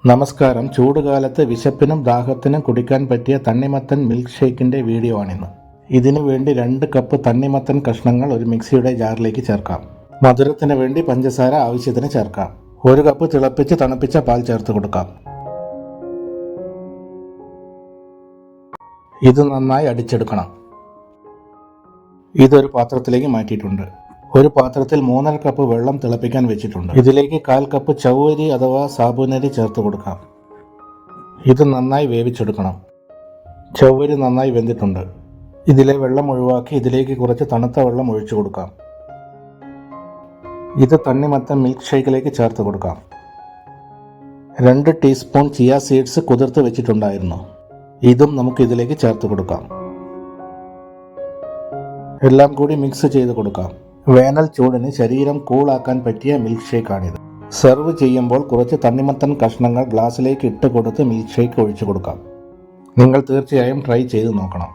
നമസ്കാരം. ചൂടുകാലത്ത് വിശപ്പിനും ദാഹത്തിനും കുടിക്കാൻ പറ്റിയ തണ്ണിമത്തൻ മിൽക്ക് ഷേക്കിൻ്റെ വീഡിയോ ആണിന്ന്. ഇതിനു വേണ്ടി 2 കപ്പ് തണ്ണിമത്തൻ കഷ്ണങ്ങൾ ഒരു മിക്സിയുടെ ജാറിലേക്ക് ചേർക്കാം. മധുരത്തിന് വേണ്ടി പഞ്ചസാര ആവശ്യത്തിന് ചേർക്കാം. 1 കപ്പ് തിളപ്പിച്ച് തണുപ്പിച്ച പാൽ ചേർത്ത് കൊടുക്കാം. ഇത് നന്നായി അടിച്ചെടുക്കണം. ഇതൊരു പാത്രത്തിലേക്ക് മാറ്റിയിട്ടുണ്ട്. ഒരു പാത്രത്തിൽ 3.5 കപ്പ് വെള്ളം തിളപ്പിക്കാൻ വെച്ചിട്ടുണ്ട്. ഇതിലേക്ക് 1/4 കപ്പ് ചവ്വരി അഥവാ സാബുനരി ചേർത്ത് കൊടുക്കാം. ഇത് നന്നായി വേവിച്ചെടുക്കണം. ചവ്വരി നന്നായി വെന്തിട്ടുണ്ട്. ഇതിലെ വെള്ളം ഒഴിവാക്കി ഇതിലേക്ക് കുറച്ച് തണുത്ത വെള്ളം ഒഴിച്ചു കൊടുക്കാം. ഇത് തണ്ണിമത്തൻ മിൽക്ക് ഷേക്കിലേക്ക് ചേർത്ത് കൊടുക്കാം. 2 ടീസ്പൂൺ ചിയ സീഡ്സ് കുതിർത്ത് വെച്ചിട്ടുണ്ടായിരുന്നു. ഇതും നമുക്ക് ഇതിലേക്ക് ചേർത്ത് കൊടുക്കാം. എല്ലാം കൂടി മിക്സ് ചെയ്ത് കൊടുക്കാം. വേനൽ ചൂടിന് ശരീരം കൂളാക്കാൻ പറ്റിയ മിൽക്ക് ഷേക്കാണിത്. സെർവ് ചെയ്യുമ്പോൾ കുറച്ച് തണ്ണിമത്തൻ കഷ്ണങ്ങൾ ഗ്ലാസ്സിലേക്ക് ഇട്ട് കൊടുത്ത് മിൽക്ക് ഷേക്ക് ഒഴിച്ചു കൊടുക്കാം. നിങ്ങൾ തീർച്ചയായും ട്രൈ ചെയ്ത് നോക്കണം.